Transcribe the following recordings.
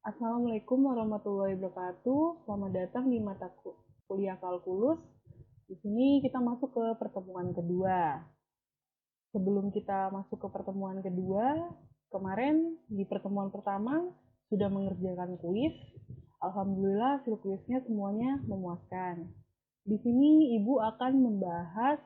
Assalamualaikum warahmatullahi wabarakatuh. Selamat datang di mata kuliah kalkulus. Di sini kita masuk ke pertemuan kedua. Sebelum kita masuk ke pertemuan kedua, kemarin di pertemuan pertama sudah mengerjakan kuis. Alhamdulillah hasil kuisnya semuanya memuaskan. Di sini Ibu akan membahas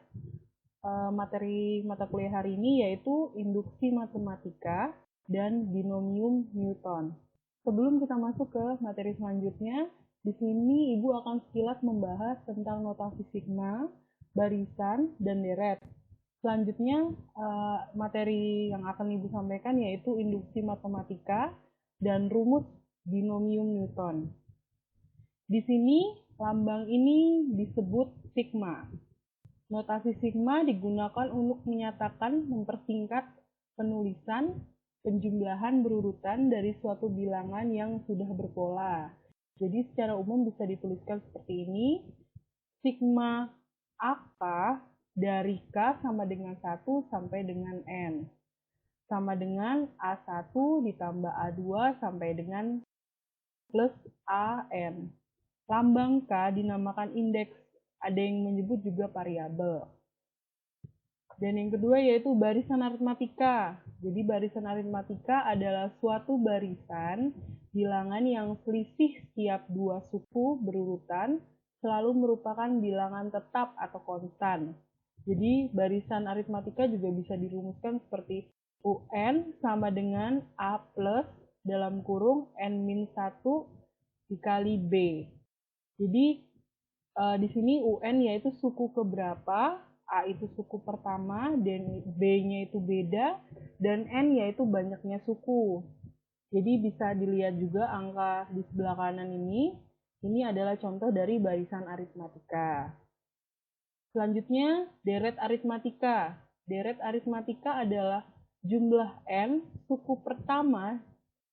materi mata kuliah hari ini, yaitu induksi matematika dan binomium Newton. Sebelum kita masuk ke materi selanjutnya, di sini Ibu akan sekilas membahas tentang notasi sigma, barisan, dan deret. Selanjutnya, materi yang akan Ibu sampaikan yaitu induksi matematika dan rumus binomium Newton. Di sini, lambang ini disebut sigma. Notasi sigma digunakan untuk menyatakan mempersingkat penulisan penjumlahan berurutan dari suatu bilangan yang sudah berpola. Jadi secara umum bisa dituliskan seperti ini. Sigma AK dari K sama dengan 1 sampai dengan N. Sama dengan A1 ditambah A2 sampai dengan plus AN. Lambang K dinamakan indeks. Ada yang menyebut juga variabel. Dan yang kedua yaitu barisan aritmatika. Jadi barisan aritmatika adalah suatu barisan bilangan yang selisih setiap dua suku berurutan selalu merupakan bilangan tetap atau konstan. Jadi barisan aritmatika juga bisa dirumuskan seperti UN sama dengan A plus dalam kurung N-1 dikali B. Jadi di sini UN yaitu suku keberapa, A itu suku pertama, dan B-nya itu beda, dan N yaitu banyaknya suku. Jadi bisa dilihat juga angka di sebelah kanan ini adalah contoh dari barisan aritmatika. Selanjutnya, deret aritmatika. Deret aritmatika adalah jumlah N suku pertama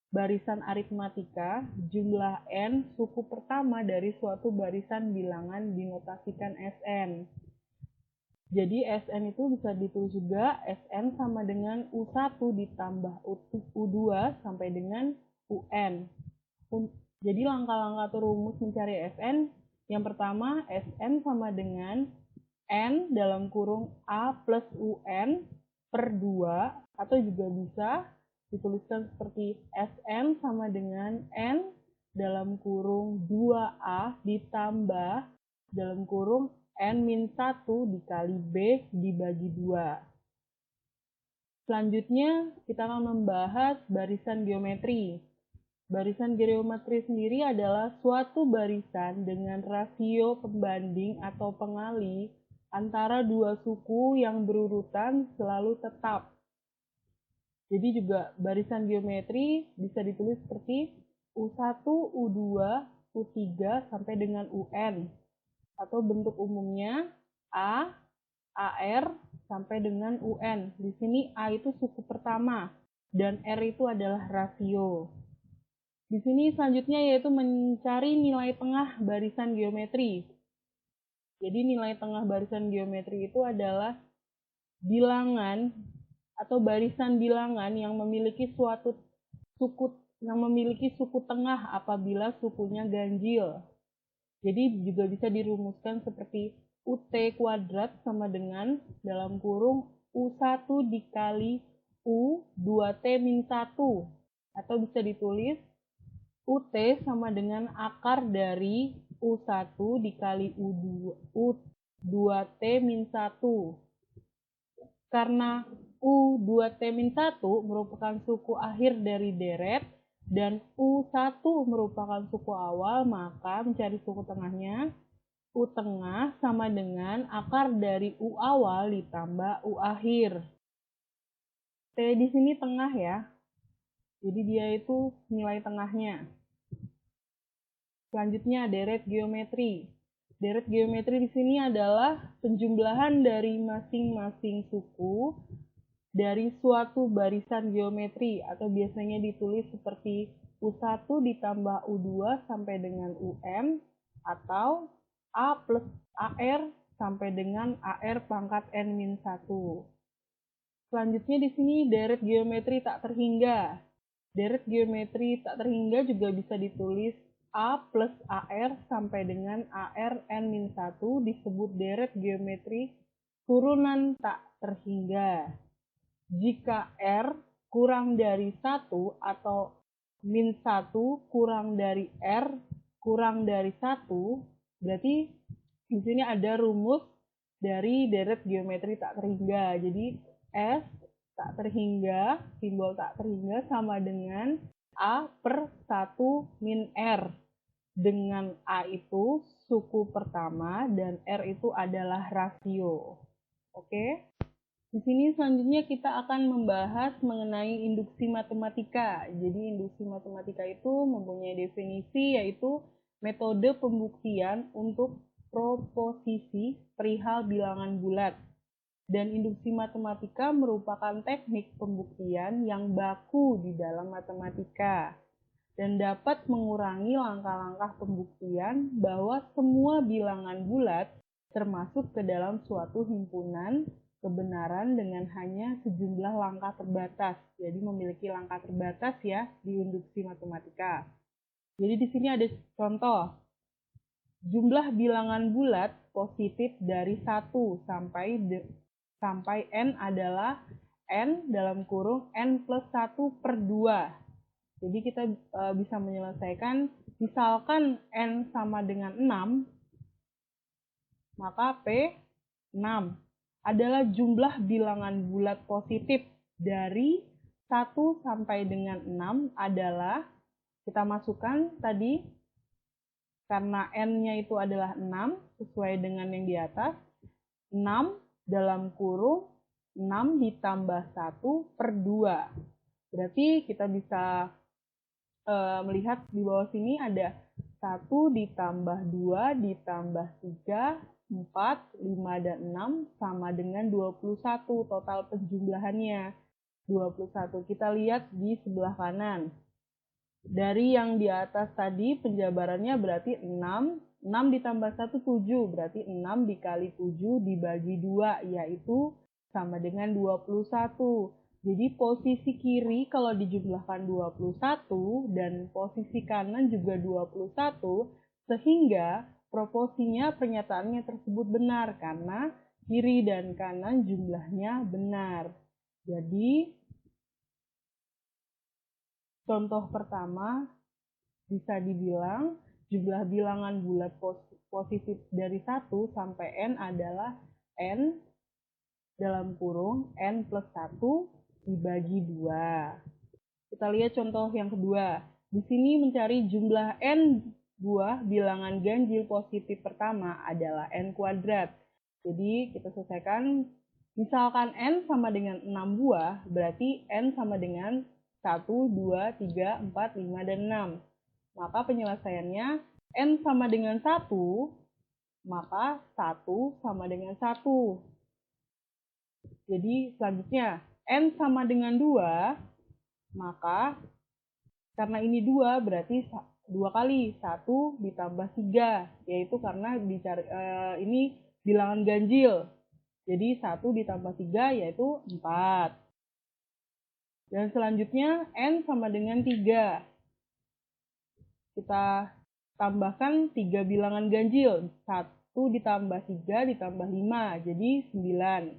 barisan aritmatika, jumlah N suku pertama dari suatu barisan bilangan dinotasikan Sn. Jadi Sn itu bisa ditulis juga Sn sama dengan U1 ditambah U2 sampai dengan UN. Jadi langkah-langkah atau rumus mencari Sn, yang pertama Sn sama dengan N dalam kurung A plus UN per 2, atau juga bisa dituliskan seperti Sn sama dengan N dalam kurung 2A ditambah dalam kurung N-1 dikali B dibagi 2. Selanjutnya kita akan membahas barisan geometri. Barisan geometri sendiri adalah suatu barisan dengan rasio pembanding atau pengali antara dua suku yang berurutan selalu tetap. Jadi juga barisan geometri bisa ditulis seperti U1, U2, U3 sampai dengan UN. Atau bentuk umumnya A, AR sampai dengan UN. Di sini A itu suku pertama dan R itu adalah rasio. Di sini selanjutnya yaitu mencari nilai tengah barisan geometri. Jadi nilai tengah barisan geometri itu adalah bilangan atau barisan bilangan yang memiliki suatu suku tengah apabila sukunya ganjil. Jadi juga bisa dirumuskan seperti UT kuadrat sama dengan dalam kurung U1 dikali U 2T min 1. Atau bisa ditulis UT sama dengan akar dari U1 dikali U2T min 1. Karena U2T min 1 merupakan suku akhir dari deret, dan U1 merupakan suku awal, maka mencari suku tengahnya, U tengah sama dengan akar dari U awal ditambah U akhir. T di sini tengah ya, jadi dia itu nilai tengahnya. Selanjutnya deret geometri. Deret geometri di sini adalah penjumlahan dari masing-masing suku dari suatu barisan geometri, atau biasanya ditulis seperti U1 ditambah U2 sampai dengan UN, atau A plus AR sampai dengan AR pangkat N-1. Selanjutnya di sini deret geometri tak terhingga. Deret geometri tak terhingga juga bisa ditulis A plus AR sampai dengan AR N-1 disebut deret geometri turunan tak terhingga. Jika R kurang dari 1 atau min 1 kurang dari R kurang dari 1, berarti di sini ada rumus dari deret geometri tak terhingga. Jadi S tak terhingga, simbol tak terhingga sama dengan A per 1 min R. Dengan A itu suku pertama dan R itu adalah rasio. Oke? Di sini selanjutnya kita akan membahas mengenai induksi matematika. Jadi induksi matematika itu mempunyai definisi yaitu metode pembuktian untuk proposisi perihal bilangan bulat. Dan induksi matematika merupakan teknik pembuktian yang baku di dalam matematika dan dapat mengurangi langkah-langkah pembuktian bahwa semua bilangan bulat termasuk ke dalam suatu himpunan kebenaran dengan hanya sejumlah langkah terbatas. Jadi memiliki langkah terbatas ya di induksi matematika. Jadi di sini ada contoh. Jumlah bilangan bulat positif dari 1 sampai N adalah N dalam kurung N plus 1 per 2. Jadi kita bisa menyelesaikan, misalkan N sama dengan 6, maka P 6 adalah jumlah bilangan bulat positif dari 1 sampai dengan 6 adalah, kita masukkan tadi, karena N-nya itu adalah 6, sesuai dengan yang di atas, 6 dalam kurung 6 ditambah 1 per 2. Berarti kita bisa melihat di bawah sini ada 1 ditambah 2 ditambah 3, 4, 5, dan 6 sama dengan 21 total penjumlahannya. 21. Kita lihat di sebelah kanan. Dari yang di atas tadi penjabarannya berarti 6. 6 ditambah 1, 7. Berarti 6 dikali 7 dibagi 2, yaitu sama dengan 21. Jadi posisi kiri kalau dijumlahkan 21 dan posisi kanan juga 21, sehingga proporsinya pernyataannya tersebut benar karena kiri dan kanan jumlahnya benar. Jadi contoh pertama bisa dibilang jumlah bilangan bulat positif dari 1 sampai N adalah N dalam kurung N plus 1 dibagi 2. Kita lihat contoh yang kedua. Di sini mencari jumlah N buah bilangan ganjil positif pertama adalah N kuadrat. Jadi kita selesaikan, misalkan N sama dengan 6 buah, berarti N sama dengan 1, 2, 3, 4, 5, dan 6. Maka penyelesaiannya N sama dengan 1, maka 1 sama dengan 1. Jadi selanjutnya N sama dengan 2, maka karena ini 2 berarti 2 kali 1 ditambah 3, yaitu karena ini bilangan ganjil. Jadi 1 ditambah 3 yaitu 4. Dan selanjutnya N sama dengan 3. Kita tambahkan 3 bilangan ganjil. 1 ditambah 3 ditambah 5, jadi 9.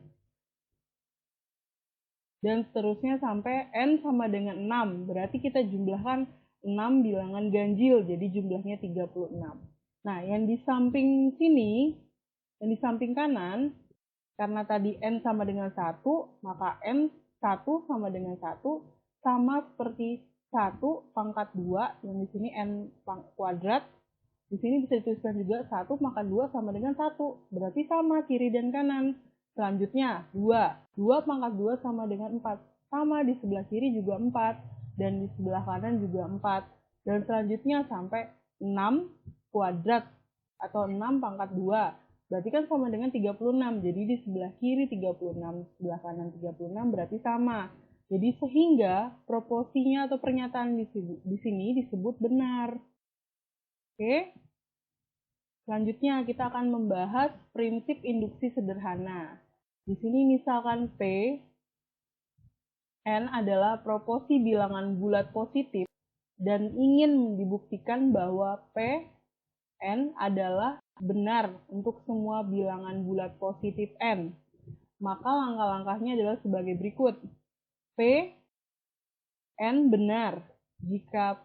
Dan seterusnya sampai N sama dengan 6. Berarti kita jumlahkan 6 bilangan ganjil, jadi jumlahnya 36. Nah, yang di samping sini, yang di samping kanan, karena tadi N sama dengan 1, maka N 1 sama dengan 1 sama seperti 1 pangkat 2, yang di sini N kuadrat. Di sini bisa dituliskan juga 1 pangkat 2 sama dengan 1. Berarti sama kiri dan kanan. Selanjutnya 2. 2 pangkat 2 sama dengan 4. Sama di sebelah kiri juga 4. Dan di sebelah kanan juga 4. Dan selanjutnya sampai 6 kuadrat atau 6 pangkat 2. Berarti kan sama dengan 36. Jadi di sebelah kiri 36, sebelah kanan 36 berarti sama. Jadi sehingga proporsinya atau pernyataan di sini disebut benar. Oke. Selanjutnya kita akan membahas prinsip induksi sederhana. Di sini misalkan P N adalah proporsi bilangan bulat positif dan ingin dibuktikan bahwa Pn adalah benar untuk semua bilangan bulat positif N. Maka langkah-langkahnya adalah sebagai berikut. N benar. Jika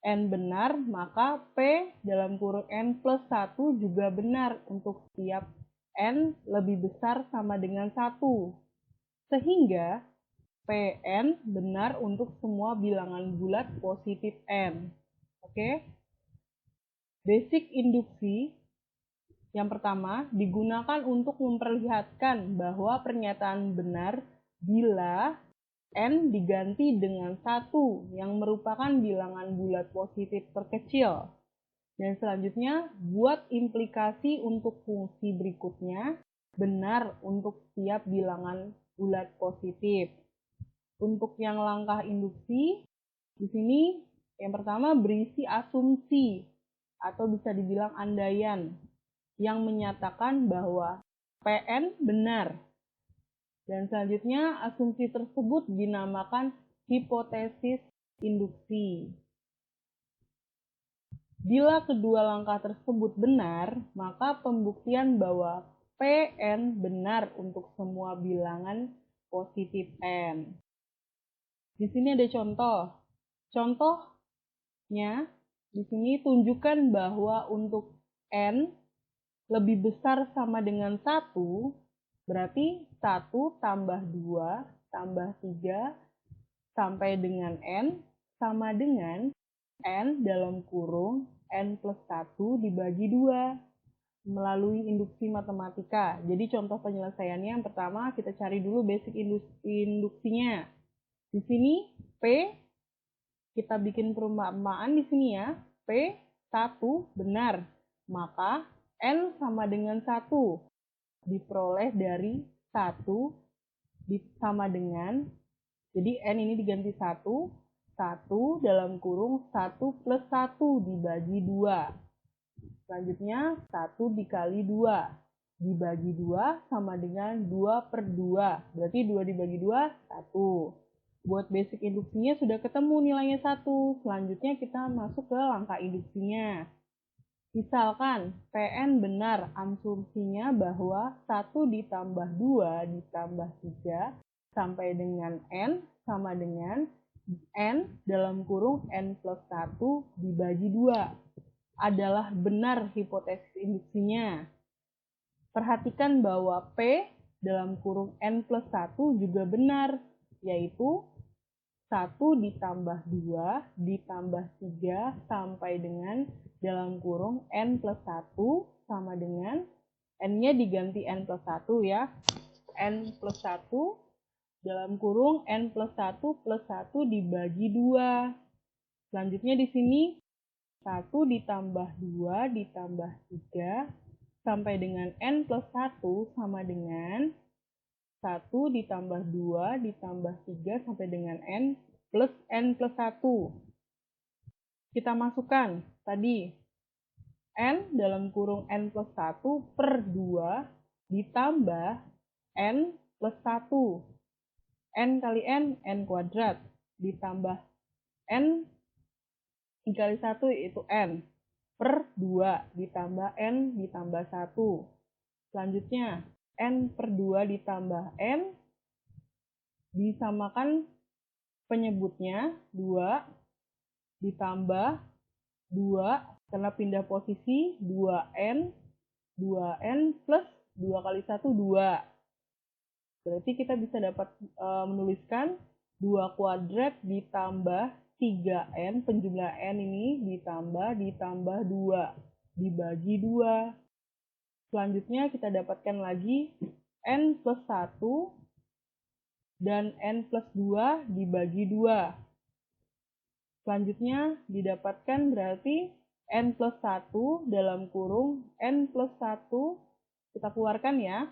N benar, maka P dalam kurung N plus 1 juga benar untuk setiap N lebih besar sama dengan 1. Sehingga Pn benar untuk semua bilangan bulat positif N. Oke? Basic induksi yang pertama digunakan untuk memperlihatkan bahwa pernyataan benar bila N diganti dengan 1 yang merupakan bilangan bulat positif terkecil. Dan selanjutnya, buat implikasi untuk fungsi berikutnya benar untuk setiap bilangan bulat positif. Untuk yang langkah induksi, di sini yang pertama berisi asumsi atau bisa dibilang andaian yang menyatakan bahwa Pn benar. Dan selanjutnya, asumsi tersebut dinamakan hipotesis induksi. Bila kedua langkah tersebut benar, maka pembuktian bahwa Pn benar untuk semua bilangan positif N. Di sini ada contoh. Contohnya, di sini tunjukkan bahwa untuk N lebih besar sama dengan 1, berarti 1 tambah 2 tambah 3 sampai dengan N sama dengan N dalam kurung N plus 1 dibagi 2 melalui induksi matematika. Jadi contoh penyelesaiannya yang pertama kita cari dulu basic induksinya. Di sini P kita bikin perumpamaan di sini ya. P 1 benar. Maka N sama dengan 1 diperoleh dari 1 sama dengan, jadi N ini diganti 1 dalam kurung 1 plus 1 dibagi 2. Selanjutnya 1 dikali 2 dibagi 2 sama dengan 2 per 2. Berarti 2 dibagi 2, 1. Buat basic induksinya sudah ketemu nilainya 1. Selanjutnya kita masuk ke langkah induksinya. Misalkan Pn benar, asumsinya bahwa 1 ditambah 2 ditambah 3 sampai dengan N sama dengan N dalam kurung N plus 1 dibagi 2 adalah benar hipotesis induksinya. Perhatikan bahwa P dalam kurung N plus 1 juga benar, yaitu 1 ditambah 2 ditambah 3 sampai dengan dalam kurung N plus 1 sama dengan N-nya diganti N plus 1 ya. N plus 1 dalam kurung N plus 1 plus 1 dibagi 2. Selanjutnya di sini 1 ditambah 2 ditambah 3 sampai dengan N plus 1 sama dengan 1 ditambah 2 ditambah 3 sampai dengan N plus N plus 1. Kita masukkan tadi N dalam kurung N plus 1 per 2 ditambah N plus 1. N kali N kuadrat ditambah N dikali 1 yaitu N per 2 ditambah N ditambah 1. Selanjutnya N per 2 ditambah N disamakan penyebutnya 2 ditambah 2 karena pindah posisi 2N plus 2 kali 1 2. Berarti kita bisa dapat menuliskan 2 kuadrat ditambah 3N, penjumlah N ini ditambah 2 dibagi 2. Selanjutnya kita dapatkan lagi N plus 1 dan N plus 2 dibagi 2. Selanjutnya didapatkan berarti N plus 1 dalam kurung N plus 1, kita keluarkan ya,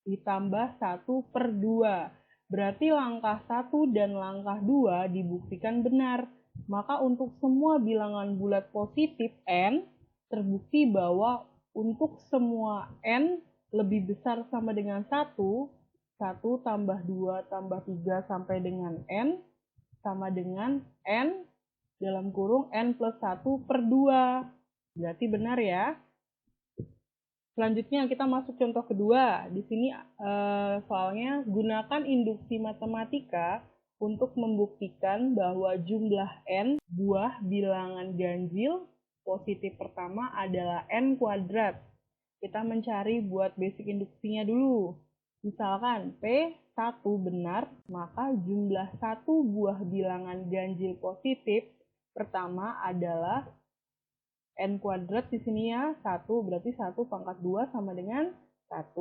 ditambah 1 per 2. Berarti langkah 1 dan langkah 2 dibuktikan benar. Maka untuk semua bilangan bulat positif N, terbukti bahwa untuk semua N lebih besar sama dengan 1, 1 tambah 2 tambah 3 sampai dengan N sama dengan N dalam kurung N plus 1 per 2. Berarti benar ya. Selanjutnya kita masuk contoh kedua. Di sini soalnya gunakan induksi matematika untuk membuktikan bahwa jumlah N buah bilangan ganjil positif pertama adalah N kuadrat. Kita mencari buat basic induksinya dulu. Misalkan P1 benar, maka jumlah 1 buah bilangan ganjil positif pertama adalah N kuadrat di sini ya, 1 berarti 1 pangkat 2 sama dengan 1.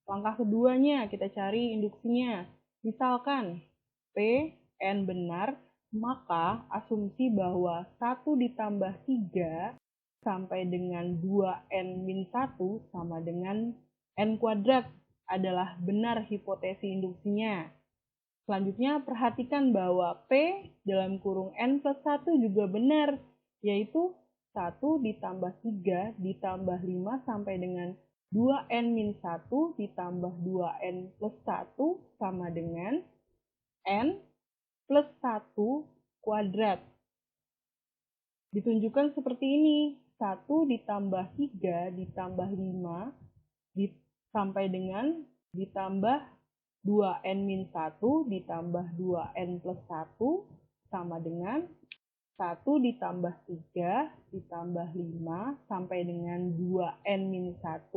Langkah keduanya kita cari induksinya. Misalkan P, N benar, maka asumsi bahwa 1 ditambah 3 sampai dengan 2N-1 sama dengan N kuadrat adalah benar hipotesi induksinya. Selanjutnya perhatikan bahwa P dalam kurung N plus 1 juga benar, yaitu 1 ditambah 3 ditambah 5 sampai dengan 2N-1 ditambah 2N plus 1 sama dengan N plus 1 kuadrat. Ditunjukkan seperti ini, 1 ditambah 3 ditambah 5 sampai dengan ditambah 2N-1 ditambah 2N plus 1 sama dengan 1 ditambah 3 ditambah 5 sampai dengan 2N-1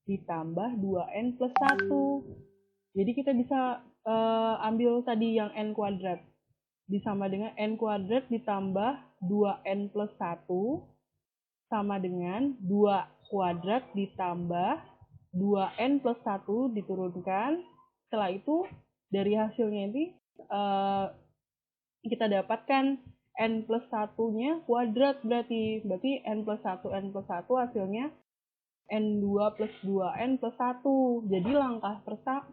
ditambah 2N plus 1. Jadi kita bisa ambil tadi yang N kuadrat. Disama dengan N kuadrat ditambah 2N plus 1 sama dengan 2 kuadrat ditambah 2N plus 1 diturunkan. Setelah itu dari hasilnya ini kita dapatkan N plus 1-nya kuadrat berarti N plus 1 hasilnya N2 plus 2N plus 1. Jadi langkah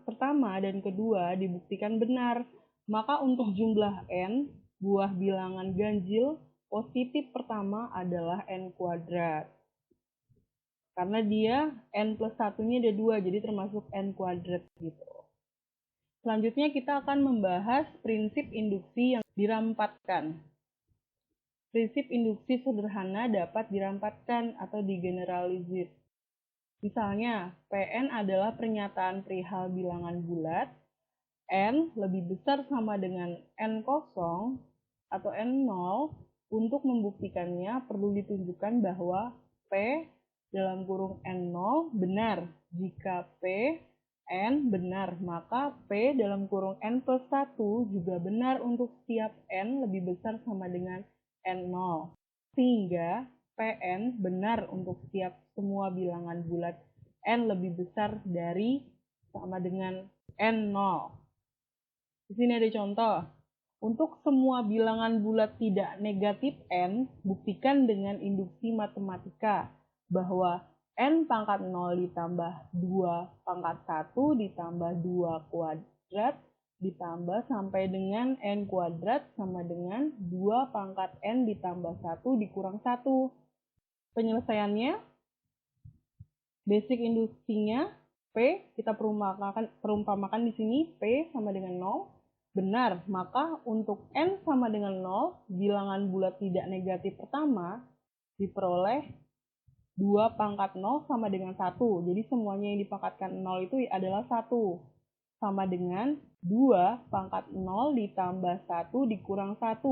pertama dan kedua dibuktikan benar. Maka untuk jumlah N, buah bilangan ganjil positif pertama adalah N kuadrat. Karena dia N plus 1-nya ada 2, jadi termasuk N kuadrat gitu. Selanjutnya kita akan membahas prinsip induksi yang dirampatkan. Prinsip induksi sederhana dapat dirampatkan atau digeneralisir. Misalnya, Pn adalah pernyataan perihal bilangan bulat, N lebih besar sama dengan N kosong atau N0. Untuk membuktikannya perlu ditunjukkan bahwa P dalam kurung N0 benar. Jika P, N benar, maka P dalam kurung N plus 1 juga benar untuk setiap N lebih besar sama dengan N0, sehingga Pn benar untuk setiap semua bilangan bulat N lebih besar dari sama dengan N0. Di sini ada contoh. Untuk semua bilangan bulat tidak negatif N, buktikan dengan induksi matematika bahwa N pangkat 0 ditambah 2 pangkat 1 ditambah 2 kuadrat ditambah sampai dengan N kuadrat sama dengan 2 pangkat N ditambah 1 dikurang 1. Penyelesaiannya, basic induksinya P, kita perumpamakan di sini P sama dengan 0, benar. Maka untuk N sama dengan 0, bilangan bulat tidak negatif pertama diperoleh 2 pangkat 0 sama dengan 1. Jadi semuanya yang dipangkatkan 0 itu adalah 1. Sama dengan 2 pangkat 0 ditambah 1 dikurang 1.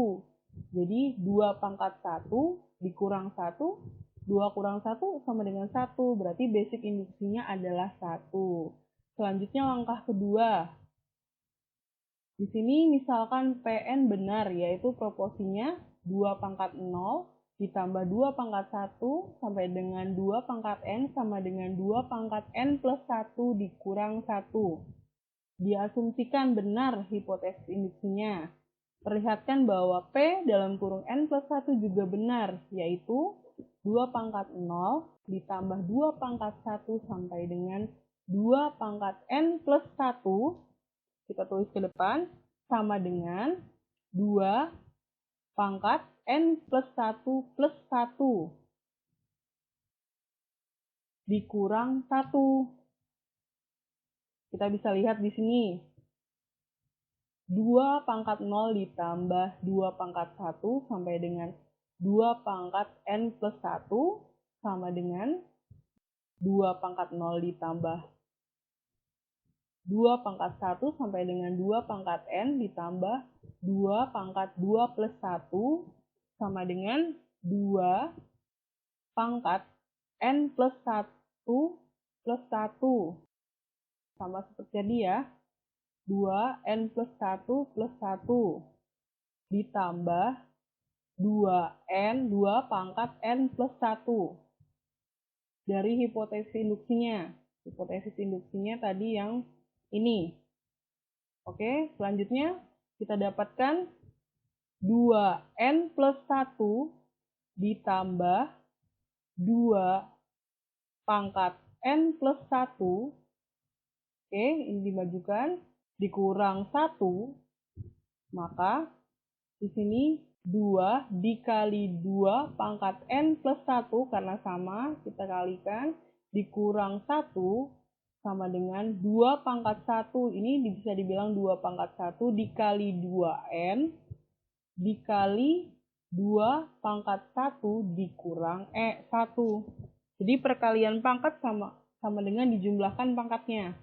Jadi 2 pangkat 1 dikurang 1, 2 kurang 1 sama dengan 1. Berarti basic induksinya adalah 1. Selanjutnya langkah kedua. Di sini misalkan Pn benar, yaitu proporsinya 2 pangkat 0 ditambah 2 pangkat 1 sampai dengan 2 pangkat N sama dengan 2 pangkat N plus 1 dikurang 1. Diasumsikan benar hipotesis induksinya. Perlihatkan bahwa P dalam kurung N plus 1 juga benar, yaitu 2 pangkat 0 ditambah 2 pangkat 1 sampai dengan 2 pangkat N plus 1, kita tulis ke depan, sama dengan 2 pangkat N plus 1 plus 1 dikurang 1. Kita bisa lihat di sini. 2 pangkat 0 ditambah 2 pangkat 1 sampai dengan 2 pangkat N plus 1 sama dengan 2 pangkat 0 ditambah 2 pangkat 1 sampai dengan 2 pangkat N ditambah 2 pangkat 2 plus 1 sama dengan 2 pangkat N plus 1 plus 1. Sama seperti tadi ya. 2N plus 1 plus 1 ditambah 2 pangkat N plus 1 dari hipotesis induksinya. Hipotesis induksinya tadi yang ini. Oke, selanjutnya kita dapatkan 2N plus 1 ditambah 2 pangkat N plus 1. Oke, ini dimajukan. Dikurang 1, maka di sini 2 dikali 2 pangkat N plus 1 karena sama, kita kalikan, dikurang 1 sama dengan 2 pangkat 1, ini bisa dibilang 2 pangkat 1 dikali 2N dikali 2 pangkat 1 dikurang 1. Jadi perkalian pangkat sama dengan dijumlahkan pangkatnya.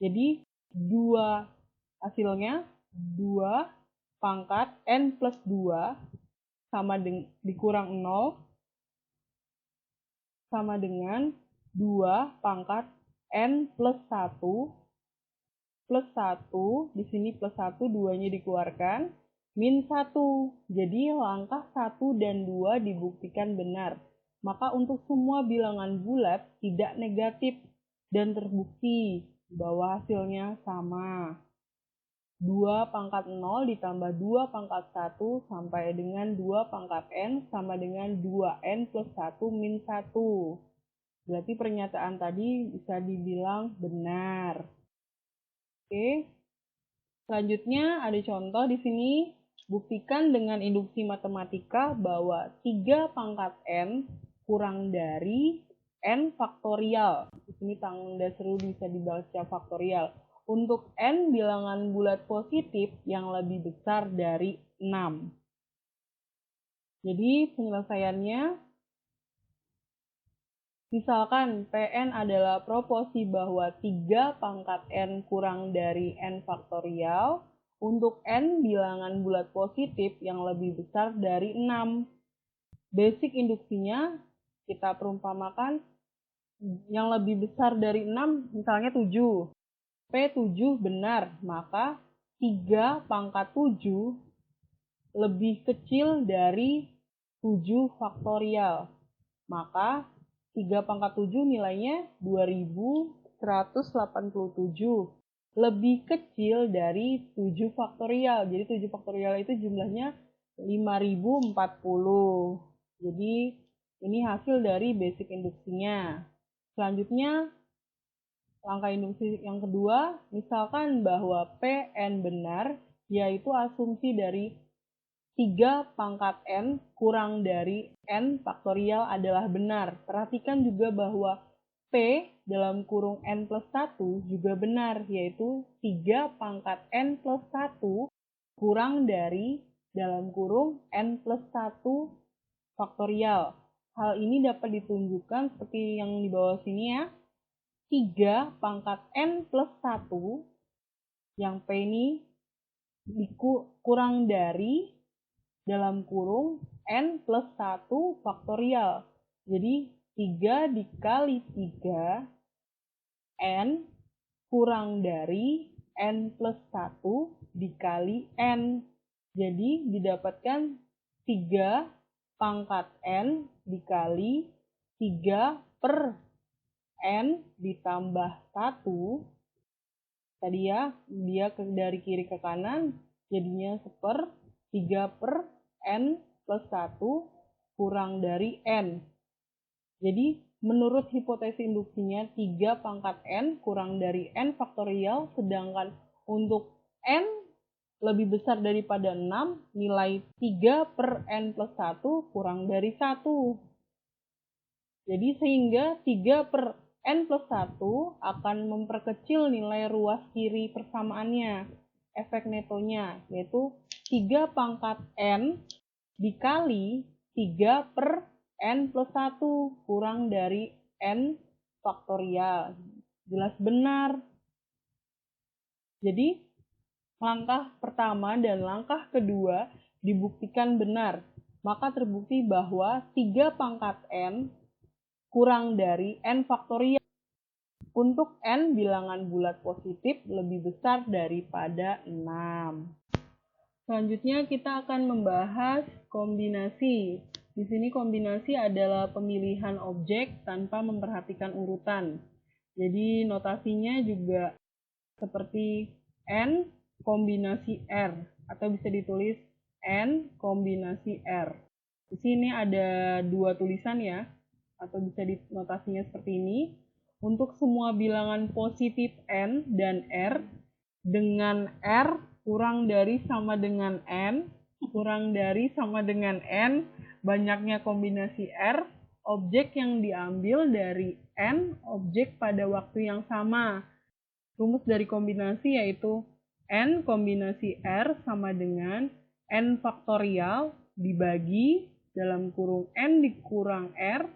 Jadi 2 hasilnya 2 pangkat N plus 2 sama dengan dikurang 0 sama dengan 2 pangkat N plus 1 plus 1, di sini plus 1, 2-nya dikeluarkan, min 1. Jadi langkah 1 dan 2 dibuktikan benar. Maka untuk semua bilangan bulat tidak negatif dan terbukti bahwa hasilnya sama. 2 pangkat 0 ditambah 2 pangkat 1 sampai dengan 2 pangkat N sama dengan 2N plus 1 min 1. Berarti pernyataan tadi bisa dibilang benar. Oke. Selanjutnya ada contoh di sini. Buktikan dengan induksi matematika bahwa 3 pangkat N kurang dari N faktorial. Di sini tanda seru bisa dibaca faktorial. Untuk N bilangan bulat positif yang lebih besar dari 6. Jadi penyelesaiannya, misalkan Pn adalah proporsi bahwa 3 pangkat N kurang dari N faktorial untuk N bilangan bulat positif yang lebih besar dari 6. Basic induksinya kita perumpamakan yang lebih besar dari 6, misalnya 7. P7 benar, maka 3 pangkat 7 lebih kecil dari 7 faktorial. Maka 3 pangkat 7 nilainya 2187. Lebih kecil dari 7 faktorial. Jadi 7 faktorial itu jumlahnya 5040. Jadi ini hasil dari basic induksinya. Selanjutnya, langkah induksi yang kedua, misalkan bahwa Pn benar, yaitu asumsi dari 3 pangkat N kurang dari N faktorial adalah benar. Perhatikan juga bahwa P dalam kurung N plus 1 juga benar, yaitu 3 pangkat N plus 1 kurang dari dalam kurung N plus 1 faktorial. Hal ini dapat ditunjukkan seperti yang di bawah sini ya. 3 pangkat N plus 1, yang P ini kurang dari dalam kurung N plus 1 faktorial. Jadi 3 dikali 3, N kurang dari N plus 1 dikali N. Jadi didapatkan 3 pangkat N dikali 3 per N ditambah 1. Tadi ya, dia dari kiri ke kanan, jadinya 3 per N plus 1 kurang dari N. Jadi menurut hipotesis induksinya 3 pangkat N kurang dari N faktorial, sedangkan untuk N lebih besar daripada 6, nilai 3 per N plus 1 kurang dari 1. Jadi sehingga 3 per N plus 1 akan memperkecil nilai ruas kiri persamaannya, efek netonya, yaitu 3 pangkat N dikali 3 per N plus 1 kurang dari N faktorial. Jelas benar. Jadi, langkah pertama dan langkah kedua dibuktikan benar. Maka terbukti bahwa 3 pangkat N kurang dari N faktorial untuk N bilangan bulat positif lebih besar daripada 6. Selanjutnya kita akan membahas kombinasi. Di sini kombinasi adalah pemilihan objek tanpa memperhatikan urutan. Jadi notasinya juga seperti N kombinasi R atau bisa ditulis N kombinasi R. Di sini ada dua tulisan ya, atau bisa dinotasinya seperti ini. Untuk semua bilangan positif N dan R dengan R kurang dari sama dengan N, kurang dari sama dengan N, banyaknya kombinasi R, objek yang diambil dari N objek pada waktu yang sama. Rumus dari kombinasi yaitu N kombinasi R sama dengan N faktorial dibagi dalam kurung N dikurang R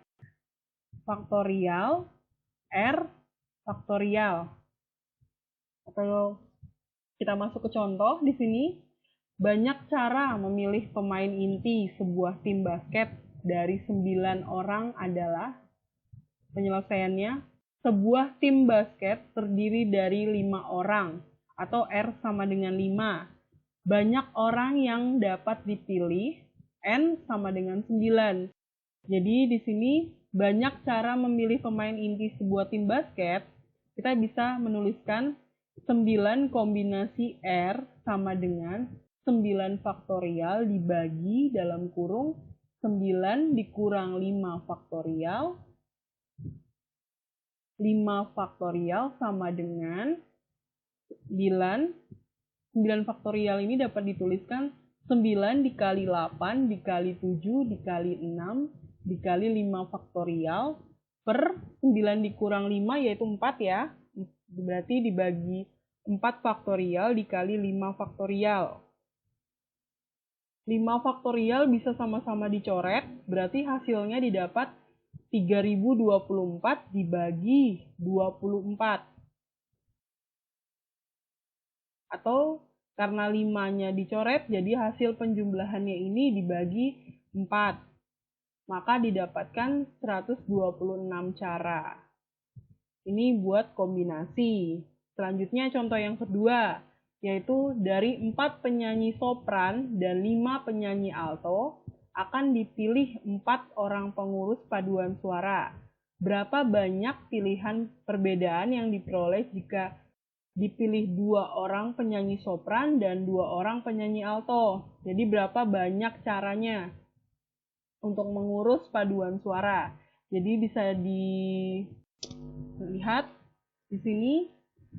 faktorial R faktorial. Atau kita masuk ke contoh di sini. Banyak cara memilih pemain inti sebuah tim basket dari 9 orang adalah penyelesaiannya. Sebuah tim basket terdiri dari 5 orang atau R sama dengan 5. Banyak orang yang dapat dipilih, N sama dengan 9. Jadi di sini banyak cara memilih pemain inti sebuah tim basket. Kita bisa menuliskan 9 kombinasi R sama dengan 9 faktorial dibagi dalam kurung 9 dikurang 5 faktorial. 5 faktorial sama dengan 9. 9 faktorial ini dapat dituliskan 9 dikali 8 dikali 7 dikali 6 dikali 5 faktorial per 9 dikurang 5 yaitu 4 ya. Berarti dibagi 4 faktorial dikali 5 faktorial. 5 faktorial bisa sama-sama dicoret, berarti hasilnya didapat 3024 dibagi 24. Atau karena 5-nya dicoret, jadi hasil penjumlahannya ini dibagi 4. Maka didapatkan 126 cara. Ini buat kombinasi. Selanjutnya contoh yang kedua, yaitu dari 4 penyanyi sopran dan 5 penyanyi alto, akan dipilih 4 orang pengurus paduan suara. Berapa banyak pilihan perbedaan yang diperoleh jika dipilih 2 orang penyanyi sopran dan 2 orang penyanyi alto? Jadi berapa banyak caranya untuk mengurus paduan suara. Jadi bisa dilihat di sini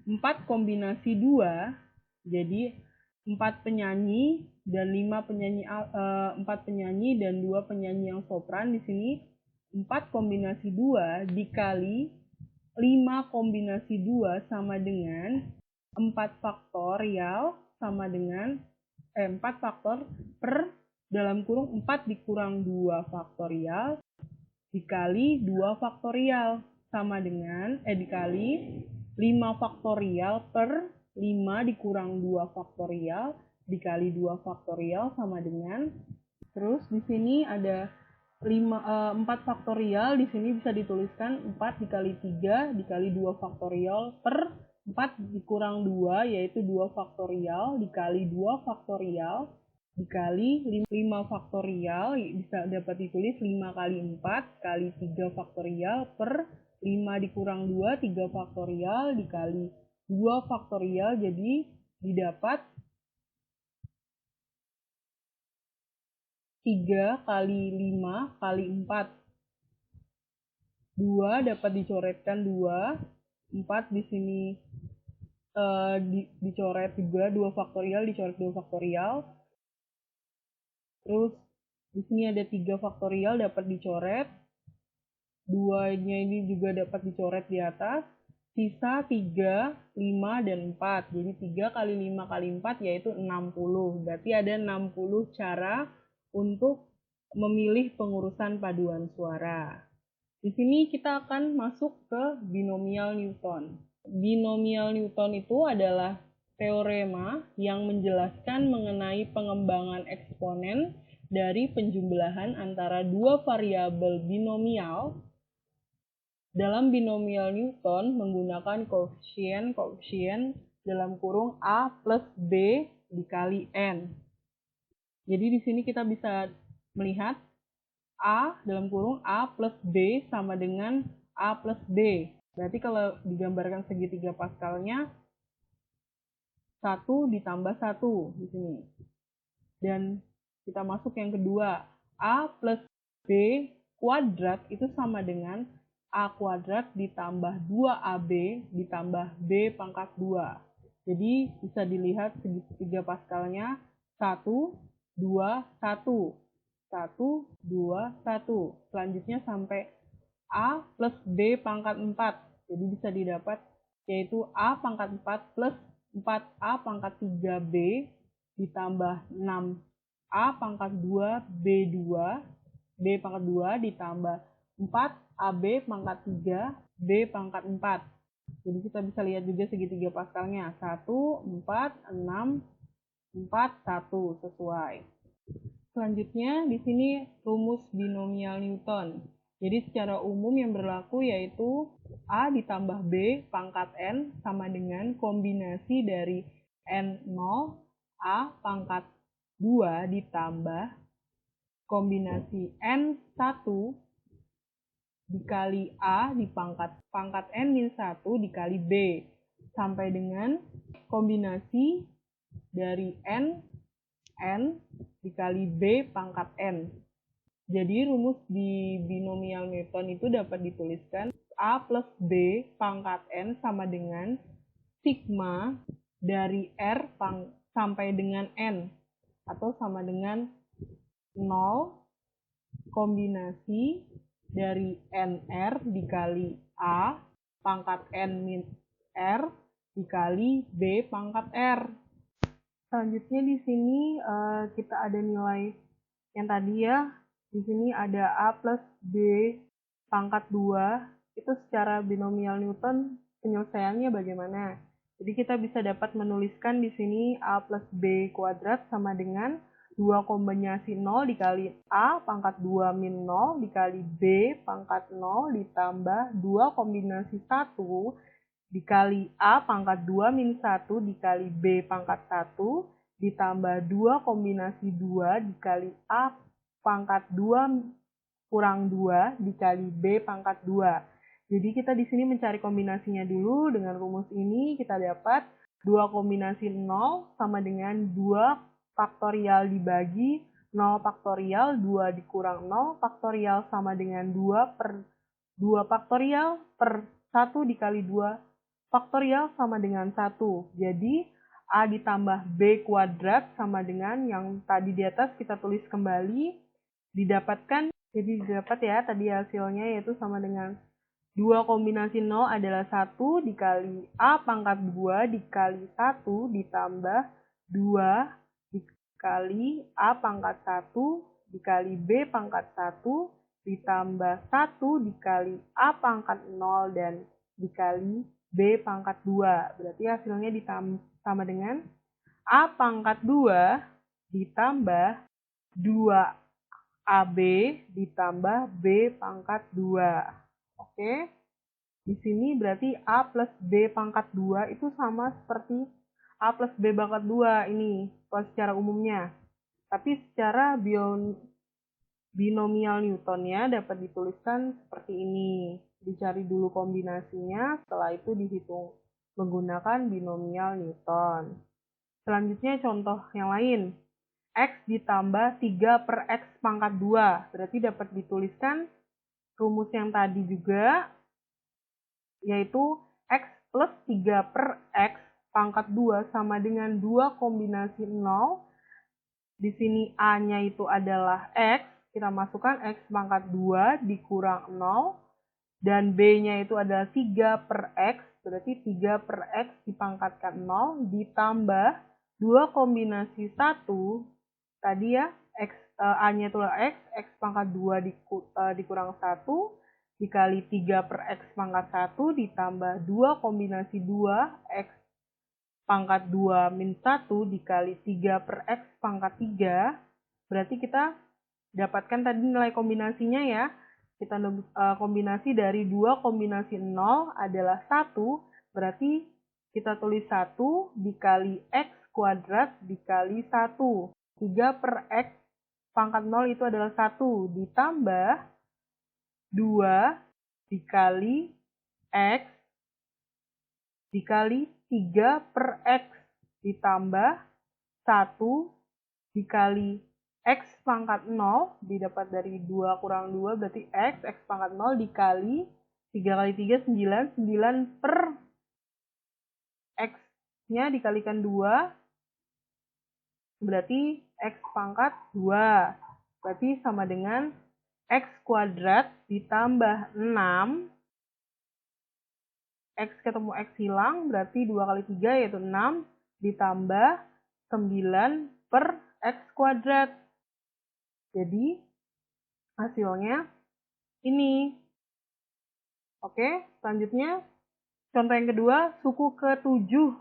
4 kombinasi 2. Jadi 4 penyanyi dan 4 penyanyi dan 2 penyanyi yang sopran. Di sini 4 kombinasi 2 dikali 5 kombinasi 2 sama dengan 4 faktorial sama dengan 4 faktor per dalam kurung 4 dikurang 2 faktorial dikali 2 faktorial sama dengan dikali 5 faktorial per 5 dikurang 2 faktorial dikali 2 faktorial sama dengan, terus di sini ada 4 faktorial, di sini bisa dituliskan 4 dikali 3 dikali 2 faktorial per 4 dikurang 2 yaitu 2 faktorial dikali 2 faktorial dikali 5 faktorial, bisa dapat ditulis 5 kali 4 kali 3 faktorial per 5 dikurang 2, 3 faktorial dikali 2 faktorial, jadi didapat 3 kali 5 kali 4. 2 dapat dicoretkan 2, 4 di sini dicoret juga 2 faktorial, dicoret 2 faktorial. Terus di sini ada 3 faktorial dapat dicoret. 2-nya ini juga dapat dicoret di atas. Sisa 3, 5, dan 4. Jadi 3 kali 5 kali 4 yaitu 60. Berarti ada 60 cara untuk memilih pengurusan paduan suara. Di sini kita akan masuk ke binomial Newton. Binomial Newton itu adalah teorema yang menjelaskan mengenai pengembangan eksponen dari penjumlahan antara dua variabel binomial. Dalam binomial Newton menggunakan koefisien dalam kurung A plus B dikali N. Jadi di sini kita bisa melihat A dalam kurung A plus B sama dengan A plus B. Berarti kalau digambarkan segitiga Pascalnya 1 ditambah 1 di sini. Dan kita masuk yang kedua. A plus B kuadrat itu sama dengan A kuadrat ditambah 2AB ditambah B pangkat 2. Jadi bisa dilihat segitiga Pascalnya 1, 2, 1. 1, 2, 1. Selanjutnya sampai A plus B pangkat 4. Jadi bisa didapat yaitu A pangkat 4 plus 4A pangkat 3B ditambah 6A pangkat 2 B2 B pangkat 2 ditambah 4AB pangkat 3 B pangkat 4. Jadi kita bisa lihat juga segitiga Pascalnya 1, 4, 6, 4, 1 sesuai. Selanjutnya di sini rumus binomial Newton. Jadi secara umum yang berlaku yaitu A ditambah B pangkat N sama dengan kombinasi dari N0 A pangkat 2 ditambah kombinasi N1 dikali A di pangkat N-1 dikali B sampai dengan kombinasi dari N dikali B pangkat N. Jadi rumus di binomial Newton itu dapat dituliskan A plus B pangkat N sama dengan sigma dari R sampai dengan N atau sama dengan 0 kombinasi dari NR dikali A pangkat N min R dikali B pangkat R. Selanjutnya di sini kita ada nilai yang tadi ya. Di sini ada A plus B pangkat 2. Itu secara binomial Newton penyelesaiannya bagaimana? Jadi kita bisa dapat menuliskan di sini A plus B kuadrat sama dengan 2 kombinasi 0 dikali A pangkat 2 min 0 dikali B pangkat 0 ditambah 2 kombinasi 1 dikali A pangkat 2 min 1 dikali B pangkat 1 ditambah 2 kombinasi 2 dikali A pangkat 2 kurang 2 dikali B pangkat 2. Jadi kita di sini mencari kombinasinya dulu. Dengan rumus ini kita dapat 2 kombinasi 0 sama dengan 2 faktorial dibagi 0 faktorial 2 dikurang 0 faktorial sama dengan 2 per 2 faktorial per 1 dikali 2 faktorial sama dengan 1. Jadi, A ditambah B kuadrat sama dengan yang tadi di atas kita tulis kembali. Didapatkan, jadi didapat ya tadi hasilnya yaitu sama dengan 2 kombinasi 0 adalah 1 dikali A pangkat 2 dikali 1 ditambah 2 dikali A pangkat 1 dikali B pangkat 1 ditambah 1 dikali A pangkat 0 dan dikali B pangkat 2. Berarti hasilnya sama dengan A pangkat 2 ditambah 2AB ditambah B pangkat 2. Oke. Di sini berarti A plus B pangkat 2 itu sama seperti A plus B pangkat 2 ini secara umumnya. Tapi secara binomial Newtonnya dapat dituliskan seperti ini. Dicari dulu kombinasinya, setelah itu dihitung menggunakan binomial Newton. Selanjutnya contoh yang lain. X ditambah 3 per X pangkat 2. Berarti dapat dituliskan rumus yang tadi juga, yaitu X plus 3 per X pangkat 2 sama dengan 2 kombinasi 0. Di sini A-nya itu adalah X. Kita masukkan X pangkat 2 dikurang 0 dan B-nya itu adalah 3 per X, berarti 3 per X dipangkatkan 0, ditambah 2 kombinasi 1, tadi ya, A-nya itu adalah X pangkat 2 dikurang 1, dikali 3 per X pangkat 1, ditambah 2 kombinasi 2, X pangkat 2 min 1, dikali 3 per X pangkat 3, berarti kita dapatkan tadi nilai kombinasinya ya. Kita kombinasi dari 2 kombinasi 0 adalah 1, berarti kita tulis 1 dikali X kuadrat dikali 1. 3 per X pangkat 0 itu adalah 1, ditambah 2 dikali X dikali 3 per X, ditambah 1 dikali X pangkat 0, didapat dari 2 kurang 2, berarti X pangkat 0 dikali 3 kali 3, 9, 9 per X-nya dikalikan 2, berarti X pangkat 2. Berarti sama dengan X kuadrat ditambah 6, X ketemu X hilang, berarti 2 kali 3 yaitu 6, ditambah 9 per X kuadrat. Jadi, hasilnya ini. Oke, selanjutnya, contoh yang kedua, suku ke-7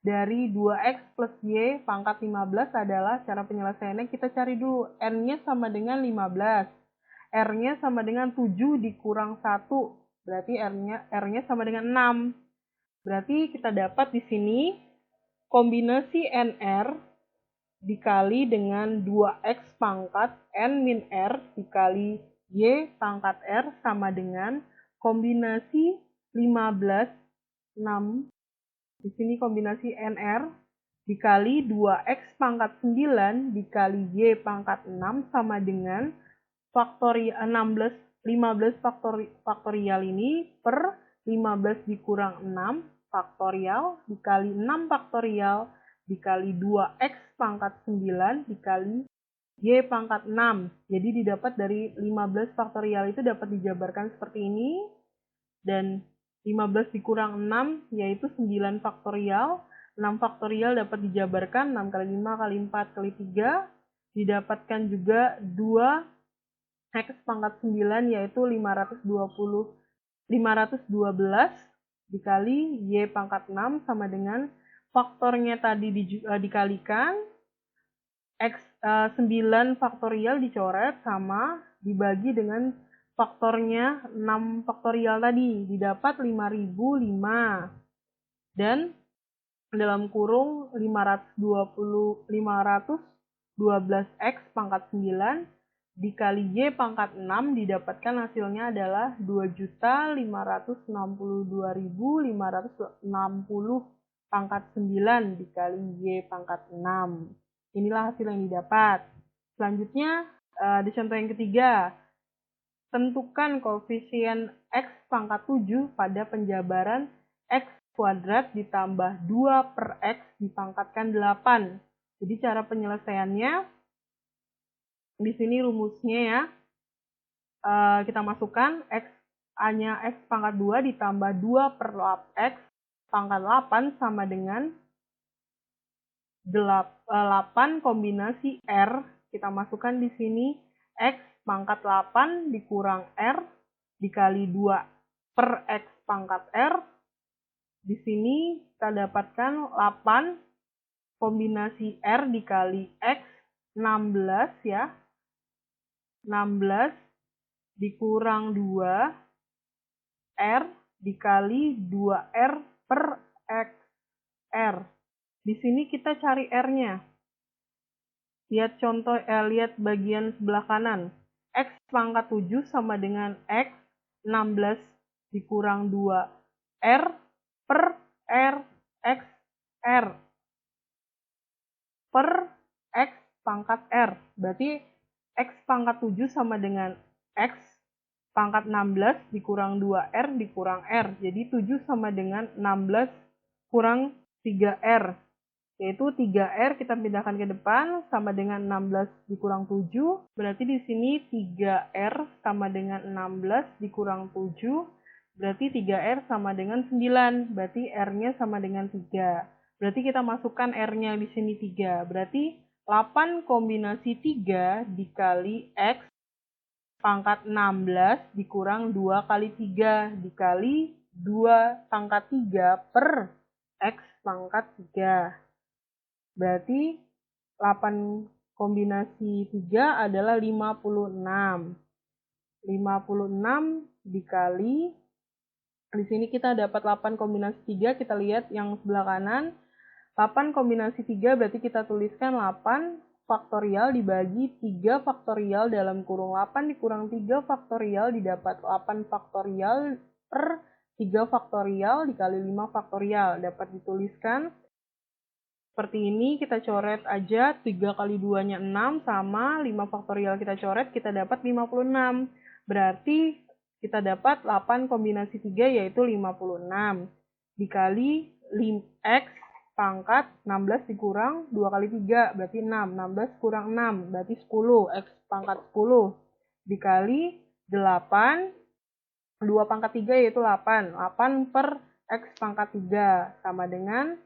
dari 2X plus Y pangkat 15 adalah cara penyelesaiannya. Kita cari dulu, N-nya sama dengan 15. R-nya sama dengan 7 dikurang 1. Berarti R-nya sama dengan 6. Berarti kita dapat di sini kombinasi NR dikali dengan 2X pangkat N min R dikali Y pangkat R sama dengan kombinasi 15, 6. Di sini kombinasi NR dikali 2X pangkat 9 dikali Y pangkat 6 sama dengan faktorial 15 faktorial ini per 15 dikurang 6 faktorial dikali 6 faktorial dikali 2X pangkat 9 dikali Y pangkat 6. Jadi didapat dari 15 faktorial itu dapat dijabarkan seperti ini. Dan 15 dikurang 6 yaitu 9 faktorial. 6 faktorial dapat dijabarkan 6 kali 5 kali 4 kali 3. Didapatkan juga 2X pangkat 9 yaitu 512 dikali Y pangkat 6 sama dengan faktornya tadi dikalikan, X 9 faktorial dicoret sama dibagi dengan faktornya 6 faktorial tadi, didapat 5005. Dan dalam kurung 512X pangkat 9 dikali Y pangkat 6 didapatkan hasilnya adalah 2.562.560 pangkat 9 dikali Y pangkat 6. Inilah hasil yang didapat. Selanjutnya, di contoh yang ketiga, tentukan koefisien X pangkat 7 pada penjabaran X kuadrat ditambah 2 per X dipangkatkan 8. Jadi cara penyelesaiannya, di sini rumusnya ya, kita masukkan A-nya X pangkat 2 ditambah 2 per X pangkat 8 sama dengan 8 kombinasi R. Kita masukkan di sini X pangkat 8 dikurang R dikali 2 per X pangkat R. Di sini kita dapatkan 8 kombinasi R dikali X 16 ya. 16 dikurang 2 R dikali 2R per X R. Di sini kita cari R-nya. Lihat lihat bagian sebelah kanan. X pangkat 7 sama dengan X 16 dikurang 2 R per R X R per X pangkat R. Berarti X pangkat 7 sama dengan X pangkat 16 dikurang 2R dikurang R. Jadi 7 sama dengan 16 kurang 3R. yaitu 3R kita pindahkan ke depan sama dengan 16 dikurang 7. Berarti di sini 3R sama dengan 16 dikurang 7. Berarti 3R sama dengan 9. Berarti R-nya sama dengan 3. Berarti kita masukkan R-nya di sini 3. Berarti 8 kombinasi 3 dikali X pangkat 16 dikurang 2 kali 3 dikali 2 pangkat 3 per X pangkat 3. Berarti 8 kombinasi 3 adalah 56. 56 dikali, di sini kita dapat 8 kombinasi 3, kita lihat yang sebelah kanan. 8 kombinasi 3 berarti kita tuliskan 8 faktorial dibagi 3 faktorial dalam kurung 8 dikurang 3 faktorial didapat 8 faktorial per 3 faktorial dikali 5 faktorial. Dapat dituliskan seperti ini, kita coret aja 3 kali 2-nya 6 sama 5 faktorial kita coret, kita dapat 56. Berarti kita dapat 8 kombinasi 3 yaitu 56 dikali X pangkat 16 dikurang 2 kali 3 berarti 6. 16 kurang 6 berarti 10. X pangkat 10 dikali 8. 2 pangkat 3 yaitu 8. 8 per X pangkat 3 sama dengan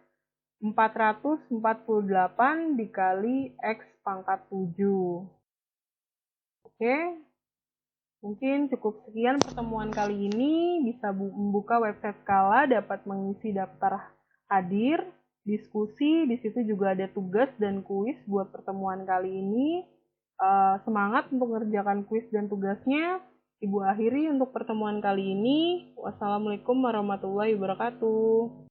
448 dikali X pangkat 7. Oke, mungkin cukup sekian pertemuan kali ini. Bisa membuka website Scala, dapat mengisi daftar hadir, diskusi, di situ juga ada tugas dan kuis buat pertemuan kali ini. Semangat untuk mengerjakan kuis dan tugasnya. Ibu akhiri untuk pertemuan kali ini. Wassalamualaikum warahmatullahi wabarakatuh.